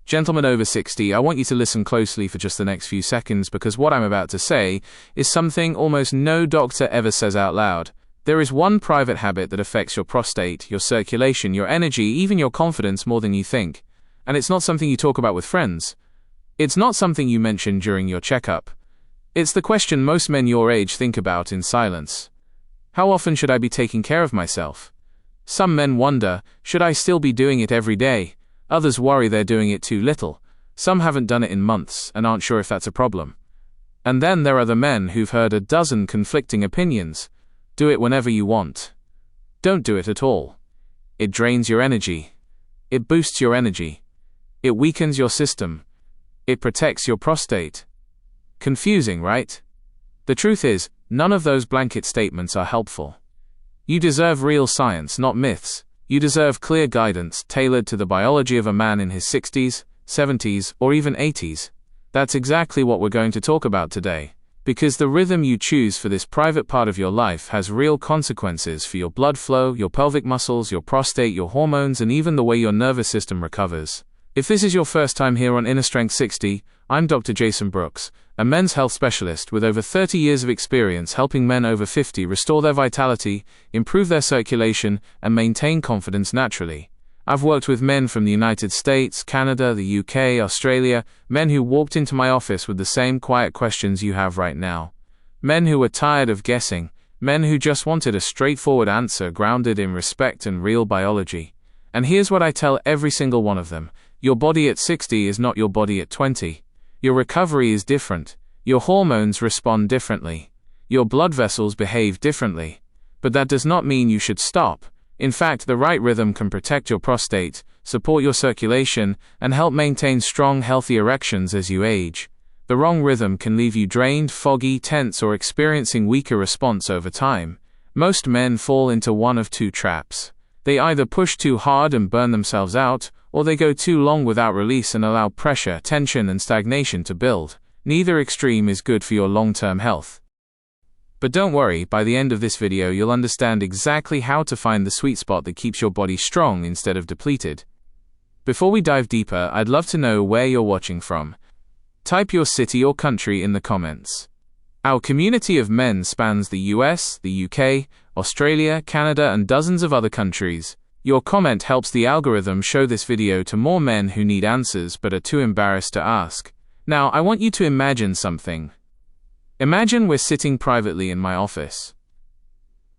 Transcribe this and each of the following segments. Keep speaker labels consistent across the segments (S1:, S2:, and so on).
S1: Gentlemen over 60, I want you to listen closely for just the next few seconds because what I'm about to say is something almost no doctor ever says out loud. There is one private habit that affects your prostate, your circulation, your energy, even your confidence more than you think. And it's not something you talk about with friends. It's not something you mention during your checkup. It's the question most men your age think about in silence. How often should I be taking care of myself? Some men wonder, should I still be doing it every day? Others worry they're doing it too little. Some haven't done it in months and aren't sure if that's a problem. And then there are the men who've heard a dozen conflicting opinions. Do it whenever you want. Don't do it at all. It drains your energy. It boosts your energy. It weakens your system. It protects your prostate. Confusing, right? The truth is, none of those blanket statements are helpful. You deserve real science, not myths. You deserve clear guidance tailored to the biology of a man in his 60s, 70s, or even 80s. That's exactly what we're going to talk about today. Because the rhythm you choose for this private part of your life has real consequences for your blood flow, your pelvic muscles, your prostate, your hormones, and even the way your nervous system recovers. If this is your first time here on Inner Strength 60, I'm Dr. Jason Brooks, a men's health specialist with over 30 years of experience helping men over 50 restore their vitality, improve their circulation, and maintain confidence naturally. I've worked with men from the United States, Canada, the UK, Australia, men who walked into my office with the same quiet questions you have right now. Men who were tired of guessing, men who just wanted a straightforward answer grounded in respect and real biology. And here's what I tell every single one of them. Your body at 60 is not your body at 20. Your recovery is different. Your hormones respond differently. Your blood vessels behave differently. But that does not mean you should stop. In fact, the right rhythm can protect your prostate, support your circulation, and help maintain strong, healthy erections as you age. The wrong rhythm can leave you drained, foggy, tense, or experiencing weaker response over time. Most men fall into one of two traps. They either push too hard and burn themselves out, or they go too long without release and allow pressure, tension, and stagnation to build. Neither extreme is good for your long-term health. But don't worry, by the end of this video you'll understand exactly how to find the sweet spot that keeps your body strong instead of depleted. Before we dive deeper, I'd love to know where you're watching from. Type your city or country in the comments. Our community of men spans the US, the UK, Australia, Canada, and dozens of other countries. Your comment helps the algorithm show this video to more men who need answers but are too embarrassed to ask. Now, I want you to imagine something. Imagine we're sitting privately in my office.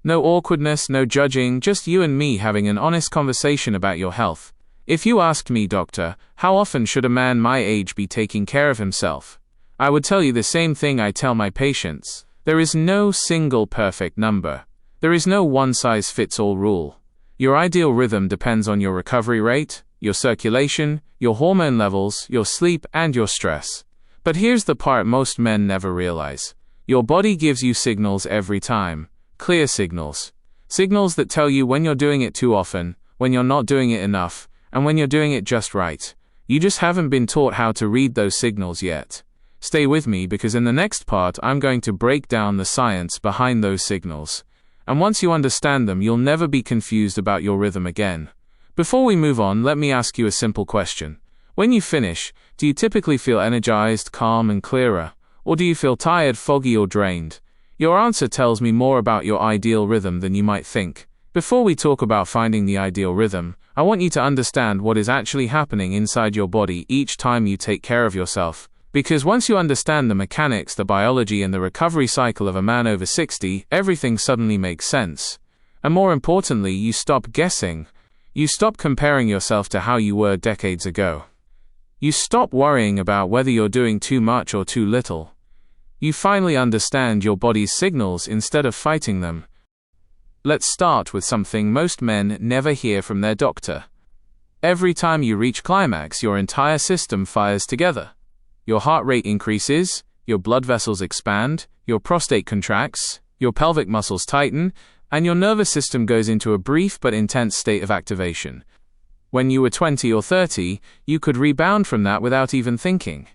S1: No awkwardness, no judging, just you and me having an honest conversation about your health. If you asked me, doctor, how often should a man my age be taking care of himself? I would tell you the same thing I tell my patients. There is no single perfect number. There is no one-size-fits-all rule. Your ideal rhythm depends on your recovery rate, your circulation, your hormone levels, your sleep, and your stress. But here's the part most men never realize. Your body gives you signals every time. Clear signals. Signals that tell you when you're doing it too often, when you're not doing it enough, and when you're doing it just right. You just haven't been taught how to read those signals yet. Stay with me because in the next part I'm going to break down the science behind those signals. And once you understand them, you'll never be confused about your rhythm again. Before we move on, let me ask you a simple question. When you finish, do you typically feel energized, calm, and clearer? Or do you feel tired, foggy, or drained? Your answer tells me more about your ideal rhythm than you might think. Before we talk about finding the ideal rhythm, I want you to understand what is actually happening inside your body each time you take care of yourself. Because once you understand the mechanics, the biology, and the recovery cycle of a man over 60, everything suddenly makes sense. And more importantly, you stop guessing. You stop comparing yourself to how you were decades ago. You stop worrying about whether you're doing too much or too little. You finally understand your body's signals instead of fighting them. Let's start with something most men never hear from their doctor. Every time you reach climax, your entire system fires together. Your heart rate increases, your blood vessels expand, your prostate contracts, your pelvic muscles tighten, and your nervous system goes into a brief but intense state of activation. When you were 20 or 30, you could rebound from that without even thinking.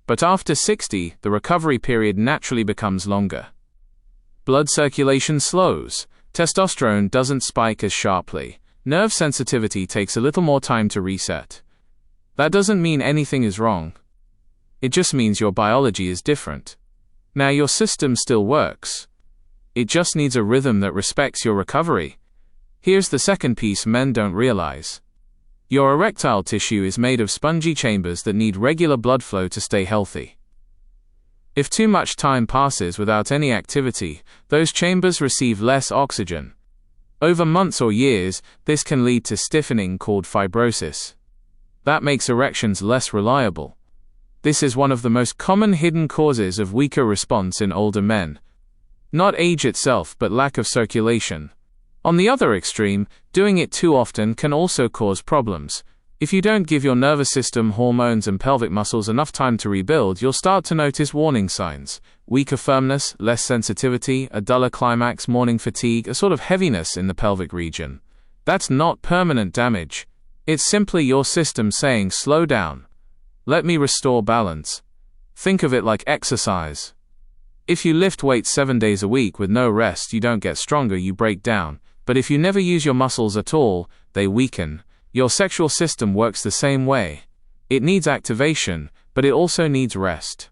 S1: But after 60, the recovery period naturally becomes longer. Blood circulation slows, testosterone doesn't spike as sharply, nerve sensitivity takes a little more time to reset. That doesn't mean anything is wrong. It just means your biology is different. Now your system still works. It just needs a rhythm that respects your recovery. Here's the second piece men don't realize. Your erectile tissue is made of spongy chambers that need regular blood flow to stay healthy. If too much time passes without any activity, those chambers receive less oxygen. Over months or years, this can lead to stiffening called fibrosis. That makes erections less reliable. This is one of the most common hidden causes of weaker response in older men. Not age itself, but lack of circulation. On the other extreme, doing it too often can also cause problems. If you don't give your nervous system, hormones, and pelvic muscles enough time to rebuild, you'll start to notice warning signs: weaker firmness, less sensitivity, a duller climax, morning fatigue, a sort of heaviness in the pelvic region. That's not permanent damage. It's simply your system saying, slow down. Let me restore balance. Think of it like exercise. If you lift weights 7 days a week with no rest, you don't get stronger, you break down. But if you never use your muscles at all, they weaken. Your sexual system works the same way. It needs activation, but it also needs rest.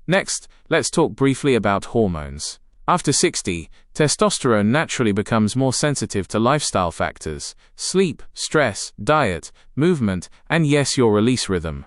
S1: Next, let's talk briefly about hormones. After 60, testosterone naturally becomes more sensitive to lifestyle factors: sleep, stress, diet, movement, and yes, your release rhythm.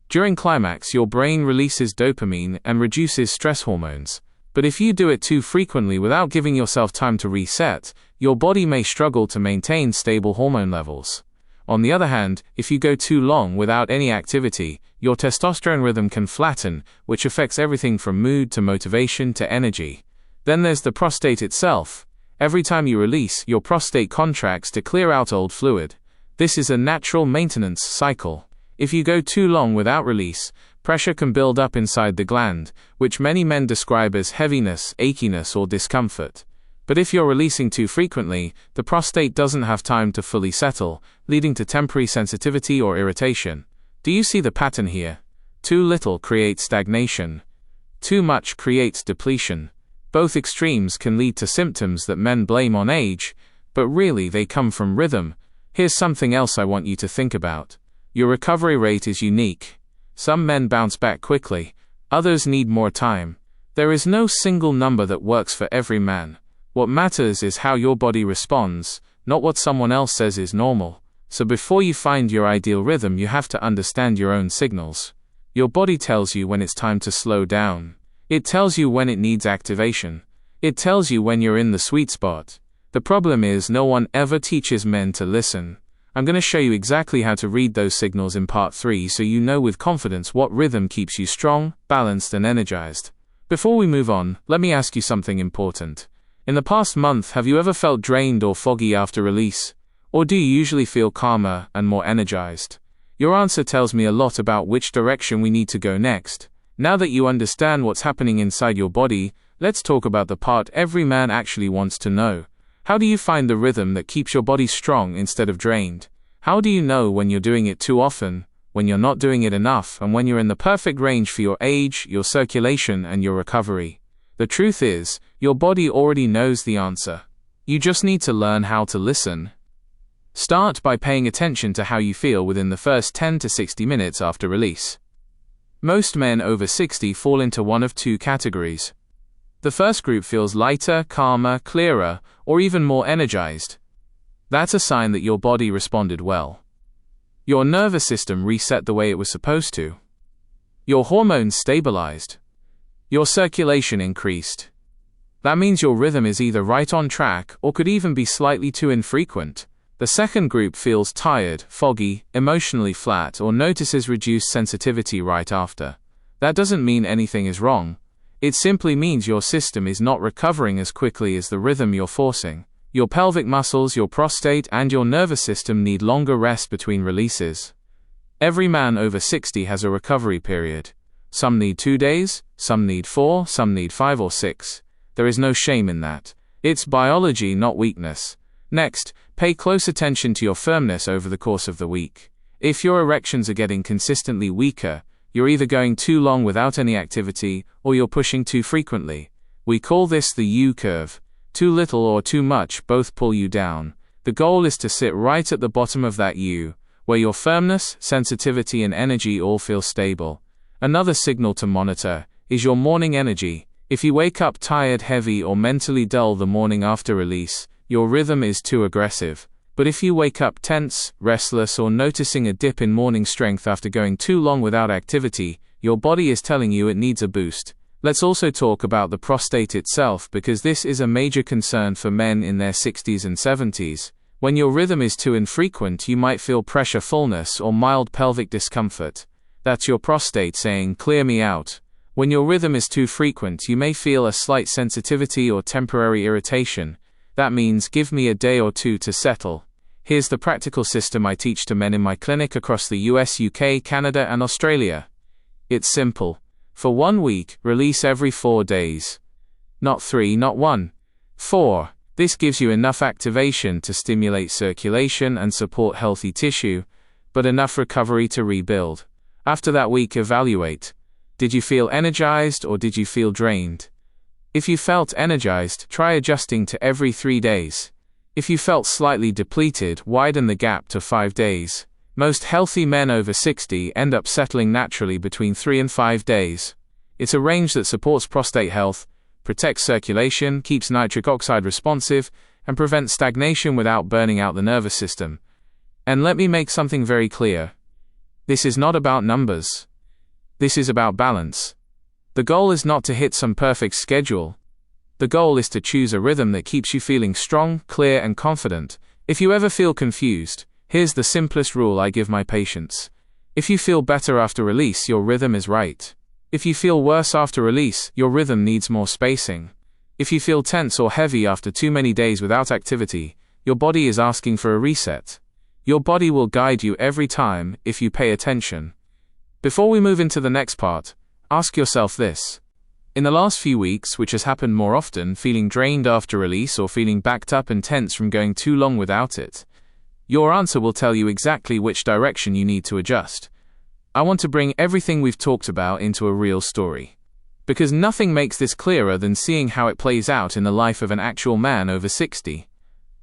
S1: During climax, your brain releases dopamine and reduces stress hormones. But if you do it too frequently without giving yourself time to reset, your body may struggle to maintain stable hormone levels. On the other hand, if you go too long without any activity, your testosterone rhythm can flatten, which affects everything from mood to motivation to energy. Then there's the prostate itself. Every time you release, your prostate contracts to clear out old fluid. This is a natural maintenance cycle. If you go too long without release, pressure can build up inside the gland, which many men describe as heaviness, achiness, or discomfort. But if you're releasing too frequently, the prostate doesn't have time to fully settle, leading to temporary sensitivity or irritation. Do you see the pattern here? Too little creates stagnation. Too much creates depletion. Both extremes can lead to symptoms that men blame on age, but really they come from rhythm. Here's something else I want you to think about. Your recovery rate is unique. Some men bounce back quickly, others need more time. There is no single number that works for every man. What matters is how your body responds, not what someone else says is normal. So before you find your ideal rhythm, you have to understand your own signals. Your body tells you when it's time to slow down. It tells you when it needs activation. It tells you when you're in the sweet spot. The problem is no one ever teaches men to listen. I'm going to show you exactly how to read those signals in part 3 so you know with confidence what rhythm keeps you strong, balanced, and energized. Before we move on, let me ask you something important. In the past month, have you ever felt drained or foggy after release? Or do you usually feel calmer and more energized? Your answer tells me a lot about which direction we need to go next. Now that you understand what's happening inside your body, let's talk about the part every man actually wants to know. How do you find the rhythm that keeps your body strong instead of drained? How do you know when you're doing it too often, when you're not doing it enough, and when you're in the perfect range for your age, your circulation, and your recovery? The truth is, your body already knows the answer. You just need to learn how to listen. Start by paying attention to how you feel within the first 10 to 60 minutes after release. Most men over 60 fall into one of two categories. The first group feels lighter, calmer, clearer, or even more energized. That's a sign that your body responded well. Your nervous system reset the way it was supposed to. Your hormones stabilized. Your circulation increased. That means your rhythm is either right on track or could even be slightly too infrequent. The second group feels tired, foggy, emotionally flat, or notices reduced sensitivity right after. That doesn't mean anything is wrong. It simply means your system is not recovering as quickly as the rhythm you're forcing. Your pelvic muscles, your prostate, and your nervous system need longer rest between releases. Every man over 60 has a recovery period. Some need 2 days, some need 4, some need 5 or 6. There is no shame in that. It's biology, not weakness. Next, pay close attention to your firmness over the course of the week. If your erections are getting consistently weaker, you're either going too long without any activity, or you're pushing too frequently. We call this the U-curve. Too little or too much both pull you down. The goal is to sit right at the bottom of that U, where your firmness, sensitivity, and energy all feel stable. Another signal to monitor is your morning energy. If you wake up tired, heavy, or mentally dull the morning after release, your rhythm is too aggressive. But if you wake up tense, restless, or noticing a dip in morning strength after going too long without activity, your body is telling you it needs a boost. Let's also talk about the prostate itself, because this is a major concern for men in their 60s and 70s. When your rhythm is too infrequent, you might feel pressure, fullness, or mild pelvic discomfort. That's your prostate saying, "Clear me out." When your rhythm is too frequent, you may feel a slight sensitivity or temporary irritation. That means, "Give me a day or two to settle." Here's the practical system I teach to men in my clinic across the US, UK, Canada, and Australia. It's simple. For 1 week, release every 4 days. Not 3, not 1. 4. This gives you enough activation to stimulate circulation and support healthy tissue, but enough recovery to rebuild. After that week, evaluate. Did you feel energized or did you feel drained? If you felt energized, try adjusting to every 3 days. If you felt slightly depleted, widen the gap to 5 days. Most healthy men over 60 end up settling naturally between 3 and 5 days. It's a range that supports prostate health, protects circulation, keeps nitric oxide responsive, and prevents stagnation without burning out the nervous system. And let me make something very clear. This is not about numbers. This is about balance. The goal is not to hit some perfect schedule. The goal is to choose a rhythm that keeps you feeling strong, clear, and confident. If you ever feel confused, here's the simplest rule I give my patients. If you feel better after release, your rhythm is right. If you feel worse after release, your rhythm needs more spacing. If you feel tense or heavy after too many days without activity, your body is asking for a reset. Your body will guide you every time if you pay attention. Before we move into the next part, ask yourself this. In the last few weeks, which has happened more often, feeling drained after release or feeling backed up and tense from going too long without it? Your answer will tell you exactly which direction you need to adjust. I want to bring everything we've talked about into a real story. Because nothing makes this clearer than seeing how it plays out in the life of an actual man over 60.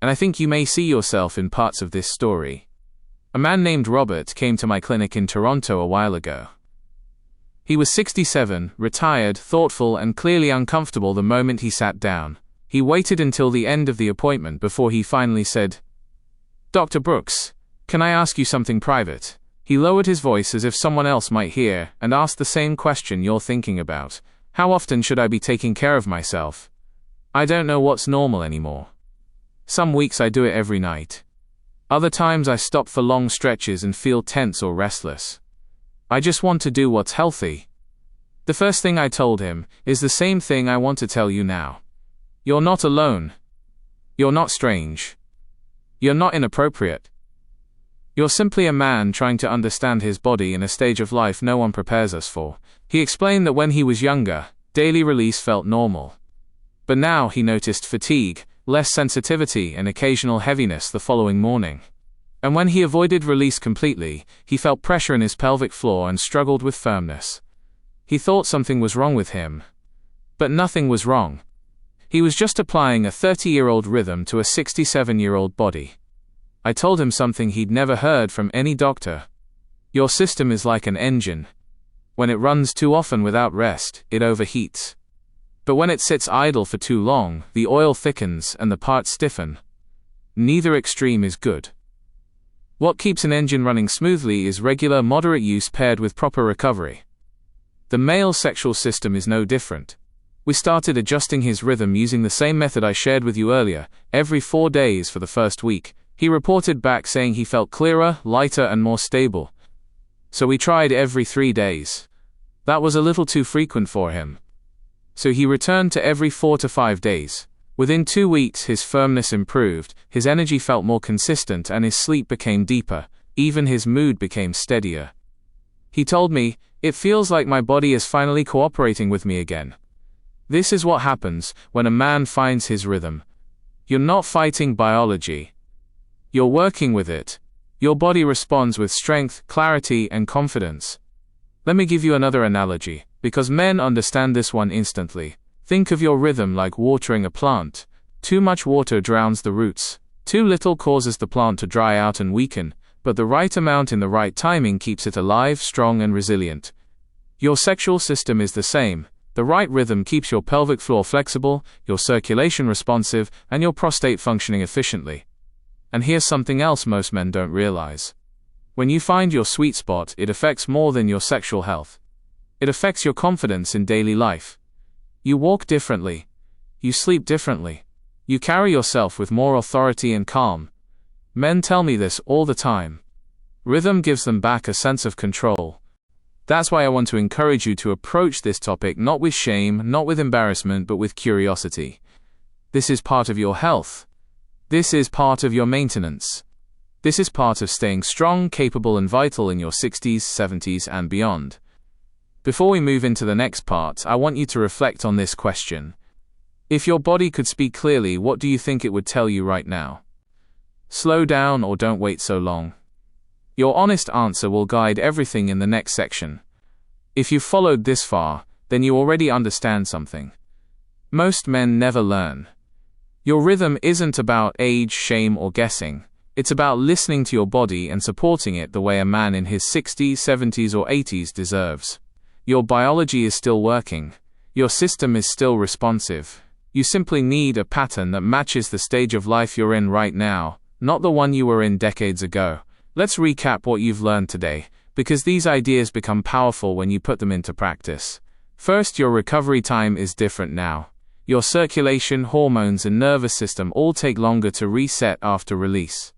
S1: And I think you may see yourself in parts of this story. A man named Robert came to my clinic in Toronto a while ago. He was 67, retired, thoughtful, and clearly uncomfortable the moment he sat down. He waited until the end of the appointment before he finally said, "Dr. Brooks, can I ask you something private?" He lowered his voice as if someone else might hear, and asked the same question you're thinking about. How often should I be taking care of myself? I don't know what's normal anymore. Some weeks I do it every night. Other times I stop for long stretches and feel tense or restless. I just want to do what's healthy. The first thing I told him is the same thing I want to tell you now. You're not alone. You're not strange. You're not inappropriate. You're simply a man trying to understand his body in a stage of life no one prepares us for. He explained that when he was younger, daily release felt normal. But now he noticed fatigue, less sensitivity, and occasional heaviness the following morning. And when he avoided release completely, he felt pressure in his pelvic floor and struggled with firmness. He thought something was wrong with him. But nothing was wrong. He was just applying a 30-year-old rhythm to a 67-year-old body. I told him something he'd never heard from any doctor. Your system is like an engine. When it runs too often without rest, it overheats. But when it sits idle for too long, the oil thickens and the parts stiffen. Neither extreme is good. What keeps an engine running smoothly is regular, moderate use paired with proper recovery. The male sexual system is no different. We started adjusting his rhythm using the same method I shared with you earlier, every 4 days for the first week. He reported back saying he felt clearer, lighter, and more stable. So we tried every 3 days. That was a little too frequent for him. So he returned to every 4 to 5 days. Within 2 weeks, his firmness improved, his energy felt more consistent, and his sleep became deeper. Even his mood became steadier. He told me, "It feels like my body is finally cooperating with me again." This is what happens when a man finds his rhythm. You're not fighting biology. You're working with it. Your body responds with strength, clarity, and confidence. Let me give you another analogy, because men understand this one instantly. Think of your rhythm like watering a plant. Too much water drowns the roots. Too little causes the plant to dry out and weaken, but the right amount in the right timing keeps it alive, strong, and resilient. Your sexual system is the same. The right rhythm keeps your pelvic floor flexible, your circulation responsive, and your prostate functioning efficiently. And here's something else most men don't realize. When you find your sweet spot, it affects more than your sexual health. It affects your confidence in daily life. You walk differently. You sleep differently. You carry yourself with more authority and calm. Men tell me this all the time. Rhythm gives them back a sense of control. That's why I want to encourage you to approach this topic not with shame, not with embarrassment, but with curiosity. This is part of your health. This is part of your maintenance. This is part of staying strong, capable, and vital in your 60s, 70s, and beyond. Before we move into the next part, I want you to reflect on this question. If your body could speak clearly, what do you think it would tell you right now? Slow down or don't wait so long. Your honest answer will guide everything in the next section. If you followed this far, then you already understand something. Most men never learn. Your rhythm isn't about age, shame, or guessing. It's about listening to your body and supporting it the way a man in his 60s, 70s, or 80s deserves. Your biology is still working. Your system is still responsive. You simply need a pattern that matches the stage of life you're in right now, not the one you were in decades ago. Let's recap what you've learned today, because these ideas become powerful when you put them into practice. First, your recovery time is different now. Your circulation, hormones, and nervous system all take longer to reset after release.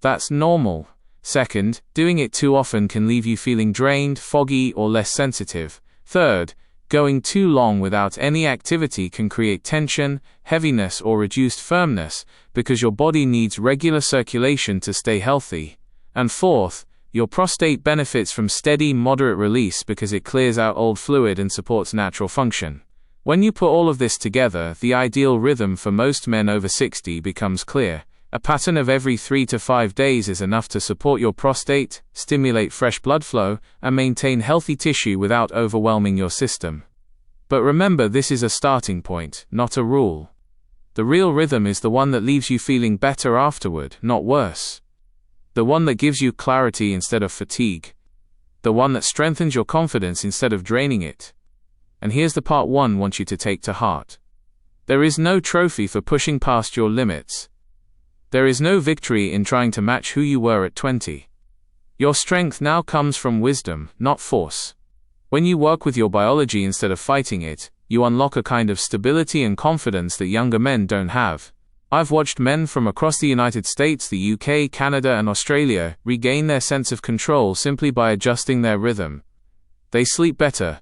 S1: That's normal. Second, doing it too often can leave you feeling drained, foggy, or less sensitive. Third, going too long without any activity can create tension, heaviness, or reduced firmness, because your body needs regular circulation to stay healthy. And fourth, your prostate benefits from steady, moderate release because it clears out old fluid and supports natural function. When you put all of this together, the ideal rhythm for most men over 60 becomes clear. A pattern of every 3 to 5 days is enough to support your prostate, stimulate fresh blood flow, and maintain healthy tissue without overwhelming your system. But remember, this is a starting point, not a rule. The real rhythm is the one that leaves you feeling better afterward, not worse. The one that gives you clarity instead of fatigue. The one that strengthens your confidence instead of draining it. And here's the part one I want you to take to heart. There is no trophy for pushing past your limits. There is no victory in trying to match who you were at 20. Your strength now comes from wisdom, not force. When you work with your biology instead of fighting it, you unlock a kind of stability and confidence that younger men don't have. I've watched men from across the United States, the UK, Canada, and Australia regain their sense of control simply by adjusting their rhythm. They sleep better.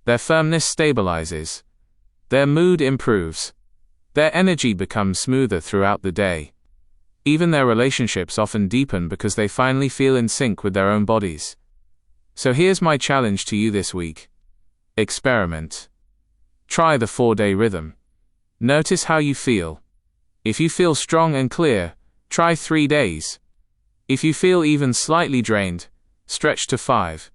S1: Their firmness stabilizes. Their mood improves. Their energy becomes smoother throughout the day. Even their relationships often deepen because they finally feel in sync with their own bodies. So here's my challenge to you this week. Experiment. Try the 4-day rhythm. Notice how you feel. If you feel strong and clear, try 3 days. If you feel even slightly drained, stretch to 5.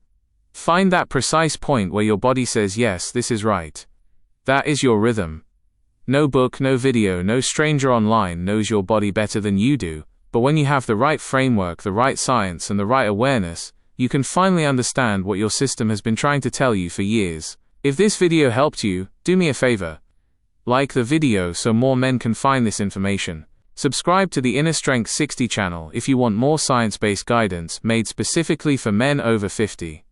S1: Find that precise point where your body says, yes, this is right. That is your rhythm. No book, no video, no stranger online knows your body better than you do, but when you have the right framework, the right science, and the right awareness, you can finally understand what your system has been trying to tell you for years. If this video helped you, do me a favor. Like the video so more men can find this information. Subscribe to the Inner Strength 60 channel if you want more science-based guidance made specifically for men over 50.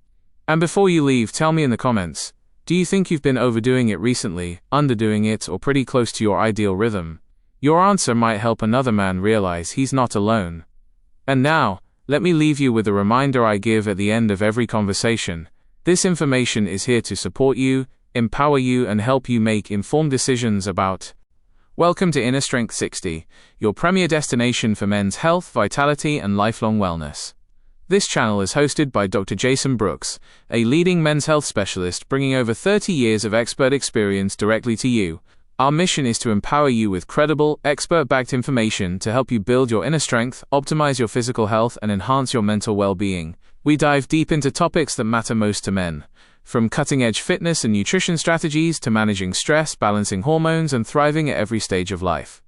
S1: And before you leave, tell me in the comments, do you think you've been overdoing it recently, underdoing it, or pretty close to your ideal rhythm? Your answer might help another man realize he's not alone. And now, let me leave you with a reminder I give at the end of every conversation. This information is here to support you, empower you, and help you make informed decisions about. Welcome to Inner Strength 60, your premier destination for men's health, vitality, and lifelong wellness. This channel is hosted by Dr. Jason Brooks, a leading men's health specialist bringing over 30 years of expert experience directly to you. Our mission is to empower you with credible, expert-backed information to help you build your inner strength, optimize your physical health, and enhance your mental well-being. We dive deep into topics that matter most to men, from cutting-edge fitness and nutrition strategies to managing stress, balancing hormones, and thriving at every stage of life.